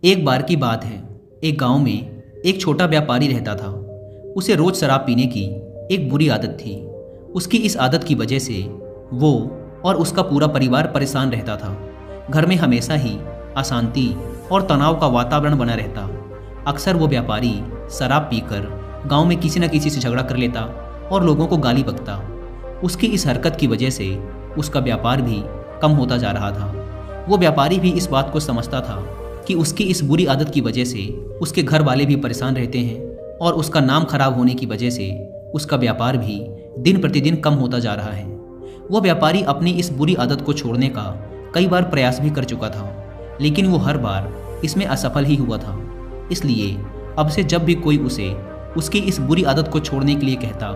एक बार की बात है। एक गांव में एक छोटा व्यापारी रहता था। उसे रोज शराब पीने की एक बुरी आदत थी। उसकी इस आदत की वजह से वो और उसका पूरा परिवार परेशान रहता था। घर में हमेशा ही अशांति और तनाव का वातावरण बना रहता। अक्सर वो व्यापारी शराब पीकर गांव में किसी न किसी से झगड़ा कर लेता और लोगों को गाली बकता। उसकी इस हरकत की वजह से उसका व्यापार भी कम होता जा रहा था। वो व्यापारी भी इस बात को समझता था कि उसकी इस बुरी आदत की वजह से उसके घर वाले भी परेशान रहते हैं और उसका नाम खराब होने की वजह से उसका व्यापार भी दिन प्रतिदिन कम होता जा रहा है। वो व्यापारी अपनी इस बुरी आदत को छोड़ने का कई बार प्रयास भी कर चुका था, लेकिन वो हर बार इसमें असफल ही हुआ था। इसलिए अब से जब भी कोई उसे उसकी इस बुरी आदत को छोड़ने के लिए कहता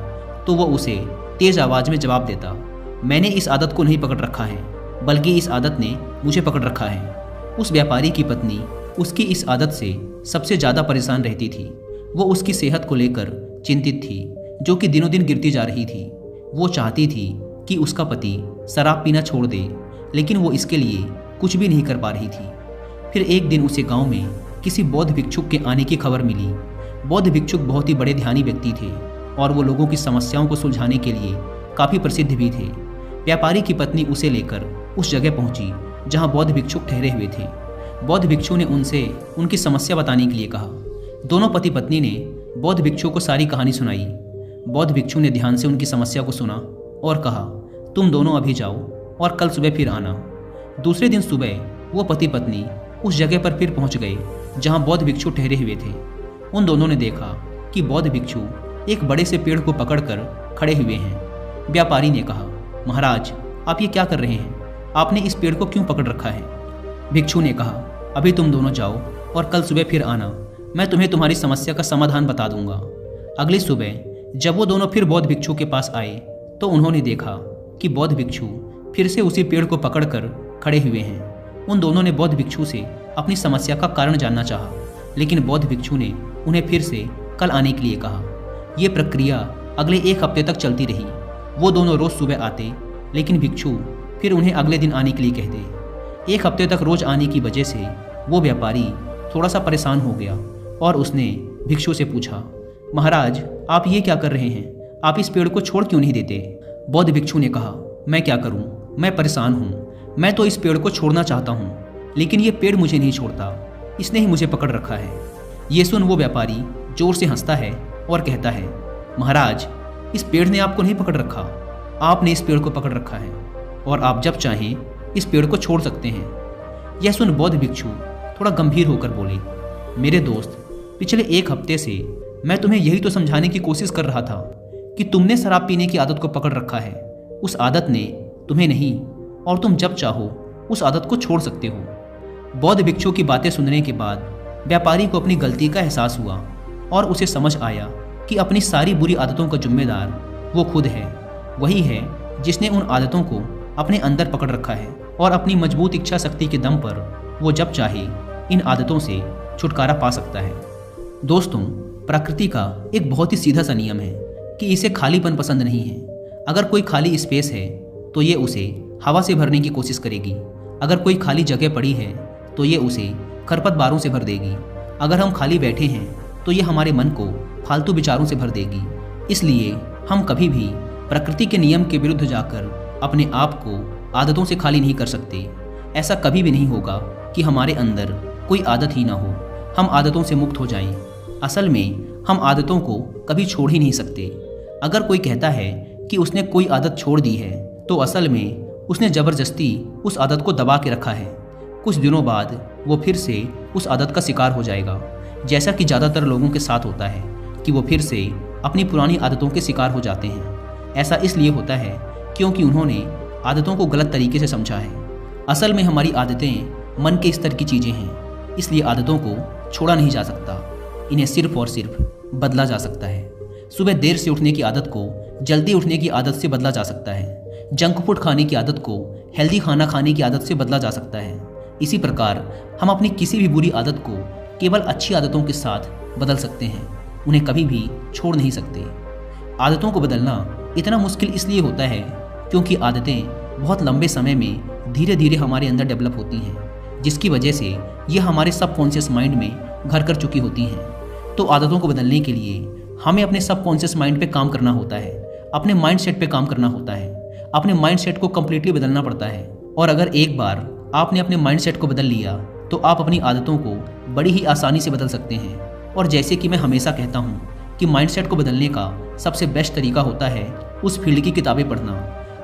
तो वो उसे तेज आवाज़ में जवाब देता, मैंने इस आदत को नहीं पकड़ रखा है, बल्कि इस आदत ने मुझे पकड़ रखा है। उस व्यापारी की पत्नी उसकी इस आदत से सबसे ज़्यादा परेशान रहती थी। वो उसकी सेहत को लेकर चिंतित थी, जो कि दिनों दिन गिरती जा रही थी। वो चाहती थी कि उसका पति शराब पीना छोड़ दे, लेकिन वो इसके लिए कुछ भी नहीं कर पा रही थी। फिर एक दिन उसे गांव में किसी बौद्ध भिक्षुक के आने की खबर मिली। बौद्ध भिक्षुक बहुत ही बड़े ध्यानी व्यक्ति थे और वो लोगों की समस्याओं को सुलझाने के लिए काफ़ी प्रसिद्ध भी थे। व्यापारी की पत्नी उसे लेकर उस जगह पहुंची जहां बौद्ध भिक्षुक ठहरे हुए थे। बौद्ध भिक्षु ने उनसे उनकी समस्या बताने के लिए कहा। दोनों पति पत्नी ने बौद्ध भिक्षु को सारी कहानी सुनाई। बौद्ध भिक्षु ने ध्यान से उनकी समस्या को सुना और कहा, तुम दोनों अभी जाओ और कल सुबह फिर आना। दूसरे दिन सुबह वो पति पत्नी उस जगह पर फिर पहुंच गए जहां बौद्ध भिक्षु ठहरे हुए थे। उन दोनों ने देखा कि बौद्ध भिक्षु एक बड़े से पेड़ को पकड़कर खड़े हुए हैं। व्यापारी ने कहा, महाराज आप ये क्या कर रहे हैं? आपने इस पेड़ को क्यों पकड़ रखा है? भिक्षु ने कहा, अभी तुम दोनों जाओ और कल सुबह फिर आना, मैं तुम्हें तुम्हारी समस्या का समाधान बता दूंगा। अगली सुबह जब वो दोनों फिर बौद्ध भिक्षु के पास आए तो उन्होंने देखा कि बौद्ध भिक्षु फिर से उसी पेड़ को पकड़कर खड़े हुए हैं। उन दोनों ने बौद्ध भिक्षु से अपनी समस्या का कारण जानना चाहा, लेकिन बौद्ध भिक्षु ने उन्हें फिर से कल आने के लिए कहा। ये प्रक्रिया अगले एक हफ्ते तक चलती रही। वो दोनों रोज सुबह आते, लेकिन भिक्षु फिर उन्हें अगले दिन आने के लिए कहते। एक हफ्ते तक रोज आने की वजह से वो व्यापारी थोड़ा सा परेशान हो गया और उसने भिक्षु से पूछा, महाराज आप ये क्या कर रहे हैं? आप इस पेड़ को छोड़ क्यों नहीं देते? बौद्ध भिक्षु ने कहा, मैं क्या करूं, मैं परेशान हूं। मैं तो इस पेड़ को छोड़ना चाहता हूं, लेकिन ये पेड़ मुझे नहीं छोड़ता, इसने ही मुझे पकड़ रखा है। ये सुन वो व्यापारी जोर से हंसता है और कहता है, महाराज इस पेड़ ने आपको नहीं पकड़ रखा, आपने इस पेड़ को पकड़ रखा है और आप जब चाहें इस पेड़ को छोड़ सकते हैं। यह सुन बौद्ध भिक्षु थोड़ा गंभीर होकर बोले, मेरे दोस्त पिछले एक हफ्ते से मैं तुम्हें यही तो समझाने की कोशिश कर रहा था कि तुमने शराब पीने की आदत को पकड़ रखा है। उस आदत ने तुम्हें नहीं, और तुम जब चाहो उस आदत को छोड़ सकते हो। बौद्ध भिक्षु की बातें सुनने के बाद व्यापारी को अपनी गलती का एहसास हुआ और उसे समझ आया कि अपनी सारी बुरी आदतों का जिम्मेदार वो खुद है। वही है जिसने उन आदतों को अपने अंदर पकड़ रखा है और अपनी मजबूत इच्छा शक्ति के दम पर वो जब चाहे इन आदतों से छुटकारा पा सकता है। दोस्तों, प्रकृति का एक बहुत ही सीधा सा नियम है कि इसे खालीपन पसंद नहीं है। अगर कोई खाली स्पेस है तो ये उसे हवा से भरने की कोशिश करेगी। अगर कोई खाली जगह पड़ी है तो ये उसे खरपतवारों से भर देगी। अगर हम खाली बैठे हैं तो ये हमारे मन को फालतू विचारों से भर देगी। इसलिए हम कभी भी प्रकृति के नियम के विरुद्ध जाकर अपने आप को आदतों से खाली नहीं कर सकते। ऐसा कभी भी नहीं होगा कि हमारे अंदर कोई आदत ही ना हो, हम आदतों से मुक्त हो जाएं। असल में हम आदतों को कभी छोड़ ही नहीं सकते। अगर कोई कहता है कि उसने कोई आदत छोड़ दी है तो असल में उसने ज़बरदस्ती उस आदत को दबा के रखा है। कुछ दिनों बाद वो फिर से उस आदत का शिकार हो जाएगा, जैसा कि ज़्यादातर लोगों के साथ होता है कि वो फिर से अपनी पुरानी आदतों के शिकार हो जाते हैं। ऐसा इसलिए होता है क्योंकि उन्होंने आदतों को गलत तरीके से समझा है। असल में हमारी आदतें मन के स्तर की चीज़ें हैं, इसलिए आदतों को छोड़ा नहीं जा सकता, इन्हें सिर्फ और सिर्फ बदला जा सकता है। सुबह देर से उठने की आदत को जल्दी उठने की आदत से बदला जा सकता है। जंक फूड खाने की आदत को हेल्दी खाना खाने की आदत से बदला जा सकता है। इसी प्रकार हम अपनी किसी भी बुरी आदत को केवल अच्छी आदतों के साथ बदल सकते हैं, उन्हें कभी भी छोड़ नहीं सकते। आदतों को बदलना इतना मुश्किल इसलिए होता है क्योंकि आदतें बहुत लंबे समय में धीरे धीरे हमारे अंदर डेवलप होती हैं, जिसकी वजह से ये हमारे सबकॉन्शियस माइंड में घर कर चुकी होती हैं। तो आदतों को बदलने के लिए हमें अपने सबकॉन्शियस माइंड पे काम करना होता है, अपने माइंड सेट पे काम करना होता है, अपने माइंड सेट को कम्प्लीटली बदलना पड़ता है। और अगर एक बार आपने अपने माइंड सेट को बदल लिया तो आप अपनी आदतों को बड़ी ही आसानी से बदल सकते हैं। और जैसे कि मैं हमेशा कहता हूँ कि माइंडसेट को बदलने का सबसे बेस्ट तरीका होता है उस फील्ड की किताबें पढ़ना।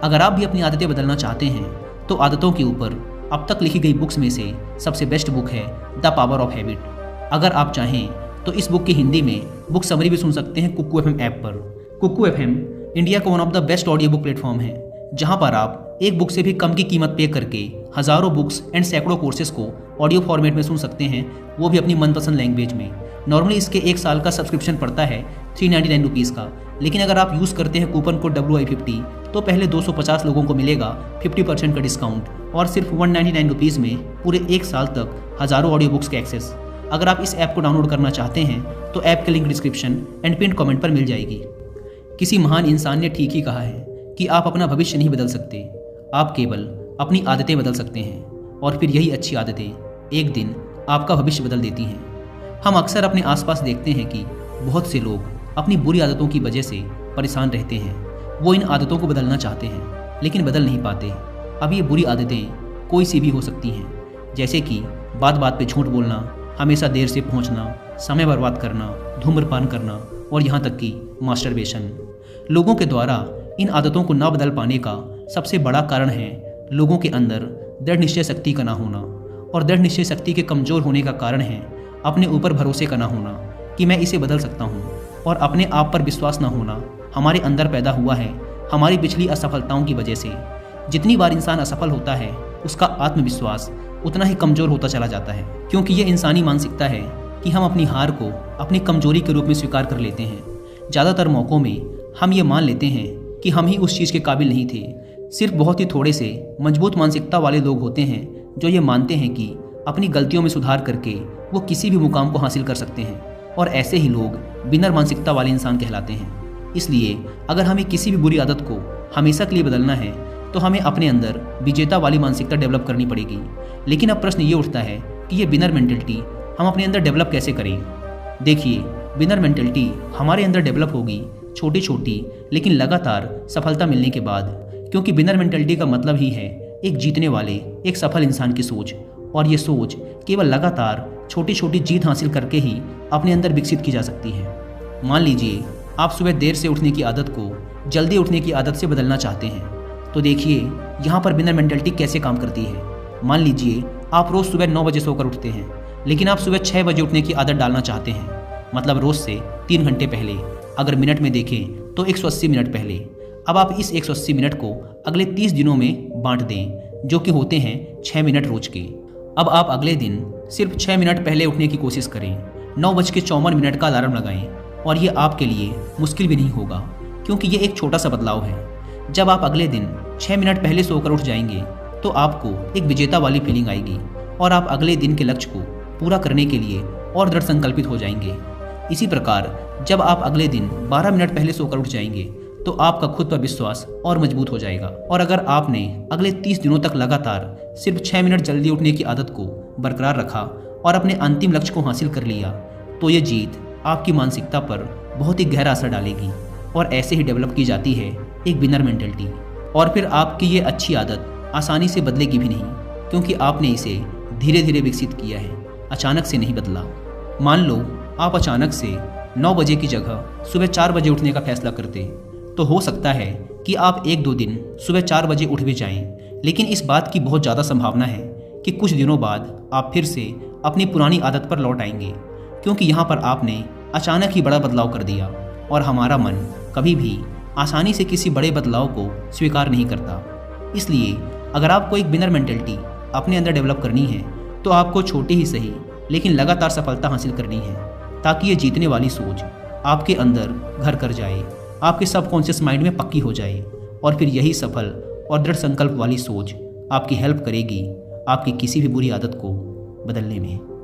अगर आप भी अपनी आदतें बदलना चाहते हैं तो आदतों के ऊपर अब तक लिखी गई बुक्स में से सबसे बेस्ट बुक है द पावर ऑफ हैबिट। अगर आप चाहें तो इस बुक की हिंदी में बुक समरी भी सुन सकते हैं कुकू एफएम ऐप पर। कुकू एफएम इंडिया का one of the best audio book platform है, जहां पर आप एक बुक से भी कम की कीमत पे करके हज़ारों बुक्स एंड सैकड़ों कोर्सेज को ऑडियो फॉर्मेट में सुन सकते हैं, वो भी अपनी मनपसंद लैंग्वेज में। नॉर्मली इसके 1 साल का सब्सक्रिप्शन पड़ता है 399 रुपीज़ का, लेकिन अगर आप यूज़ करते हैं कूपन कोड WI50 तो पहले 250 लोगों को मिलेगा 50% का डिस्काउंट और सिर्फ 199 रुपीज़ में पूरे 1 साल तक हज़ारों ऑडियो बुक्स के एक्सेस। अगर आप इस ऐप को डाउनलोड करना चाहते हैं तो ऐप के link description and pin comment पर मिल जाएगी। किसी महान इंसान ने ठीक ही कहा है कि आप अपना भविष्य नहीं बदल सकते, आप केवल अपनी आदतें बदल सकते हैं, और फिर यही अच्छी आदतें एक दिन आपका भविष्य बदल देती हैं। हम अक्सर अपने आसपास देखते हैं कि बहुत से लोग अपनी बुरी आदतों की वजह से परेशान रहते हैं। वो इन आदतों को बदलना चाहते हैं लेकिन बदल नहीं पाते। अब ये बुरी आदतें कोई सी भी हो सकती हैं, जैसे कि बात बात पे झूठ बोलना, हमेशा देर से पहुंचना, समय बर्बाद करना, धूम्रपान करना और यहाँ तक कि मास्टरबेशन। लोगों के द्वारा इन आदतों को ना बदल पाने का सबसे बड़ा कारण है लोगों के अंदर दृढ़ निश्चय शक्ति का ना होना, और दृढ़ निश्चय शक्ति के कमज़ोर होने का कारण है अपने ऊपर भरोसे का ना होना कि मैं इसे बदल सकता हूँ, और अपने आप पर विश्वास ना होना हमारे अंदर पैदा हुआ है हमारी पिछली असफलताओं की वजह से। जितनी बार इंसान असफल होता है उसका आत्मविश्वास उतना ही कमज़ोर होता चला जाता है, क्योंकि ये इंसानी मानसिकता है कि हम अपनी हार को अपनी कमजोरी के रूप में स्वीकार कर लेते हैं। ज़्यादातर मौक़ों में हम ये मान लेते हैं कि हम ही उस चीज़ के काबिल नहीं थे। सिर्फ बहुत ही थोड़े से मजबूत मानसिकता वाले लोग होते हैं जो ये मानते हैं कि अपनी गलतियों में सुधार करके वो किसी भी मुकाम को हासिल कर सकते हैं, और ऐसे ही लोग बिनर मानसिकता वाले इंसान कहलाते हैं। इसलिए अगर हमें किसी भी बुरी आदत को हमेशा के लिए बदलना है तो हमें अपने अंदर विजेता वाली मानसिकता डेवलप करनी पड़ेगी। लेकिन अब प्रश्न ये उठता है कि ये बिनर मेंटलिटी हम अपने अंदर डेवलप कैसे करें। देखिए, बिनर मेंटलिटी हमारे अंदर डेवलप होगी छोटी छोटी लेकिन लगातार सफलता मिलने के बाद, क्योंकि बिनर मेंटलिटी का मतलब ही है एक जीतने वाले, एक सफल इंसान की सोच, और ये सोच केवल लगातार छोटी छोटी जीत हासिल करके ही अपने अंदर विकसित की जा सकती है। मान लीजिए आप सुबह देर से उठने की आदत को जल्दी उठने की आदत से बदलना चाहते हैं, तो देखिए यहाँ पर बिनर मेंटलिटी कैसे काम करती है। मान लीजिए आप रोज़ सुबह 9 बजे सोकर उठते हैं, लेकिन आप सुबह 6 बजे उठने की आदत डालना चाहते हैं, मतलब रोज़ से 3 घंटे पहले। अगर मिनट में देखें तो 180 मिनट पहले। अब आप इस 180 मिनट को अगले 30 दिनों में बांट दें, जो कि होते हैं 6 मिनट रोज के। अब आप अगले दिन सिर्फ 6 मिनट पहले उठने की कोशिश करें, 9:54 का अलार्म लगाएं, और ये आपके लिए मुश्किल भी नहीं होगा, क्योंकि ये एक छोटा सा बदलाव है। जब आप अगले दिन 6 मिनट पहले सोकर उठ जाएंगे तो आपको एक विजेता वाली फीलिंग आएगी, और आप अगले दिन के लक्ष्य को पूरा करने के लिए और दृढ़ संकल्पित हो जाएंगे। इसी प्रकार जब आप अगले दिन 12 मिनट पहले सोकर उठ जाएंगे तो आपका खुद पर विश्वास और मजबूत हो जाएगा। और अगर आपने अगले 30 दिनों तक लगातार सिर्फ 6 मिनट जल्दी उठने की आदत को बरकरार रखा और अपने अंतिम लक्ष्य को हासिल कर लिया, तो ये जीत आपकी मानसिकता पर बहुत ही गहरा असर डालेगी, और ऐसे ही डेवलप की जाती है एक बिनर मेंटलिटी। और फिर आपकी ये अच्छी आदत आसानी से बदलेगी भी नहीं, क्योंकि आपने इसे धीरे धीरे विकसित किया है, अचानक से नहीं बदला। मान लो आप अचानक से 9 बजे की जगह सुबह 4 बजे उठने का फैसला करते, तो हो सकता है कि आप 1-2 दिन सुबह 4 बजे उठ भी जाएं, लेकिन इस बात की बहुत ज़्यादा संभावना है कि कुछ दिनों बाद आप फिर से अपनी पुरानी आदत पर लौट आएंगे, क्योंकि यहाँ पर आपने अचानक ही बड़ा बदलाव कर दिया, और हमारा मन कभी भी आसानी से किसी बड़े बदलाव को स्वीकार नहीं करता। इसलिए अगर आपको एक बिनर मेंटलिटी अपने अंदर डेवलप करनी है तो आपको छोटी ही सही लेकिन लगातार सफलता हासिल करनी है, ताकि ये जीतने वाली सोच आपके अंदर घर कर जाए, आपके सबकॉन्शियस माइंड में पक्की हो जाए, और फिर यही सफल और दृढ़ संकल्प वाली सोच आपकी हेल्प करेगी आपकी किसी भी बुरी आदत को बदलने में।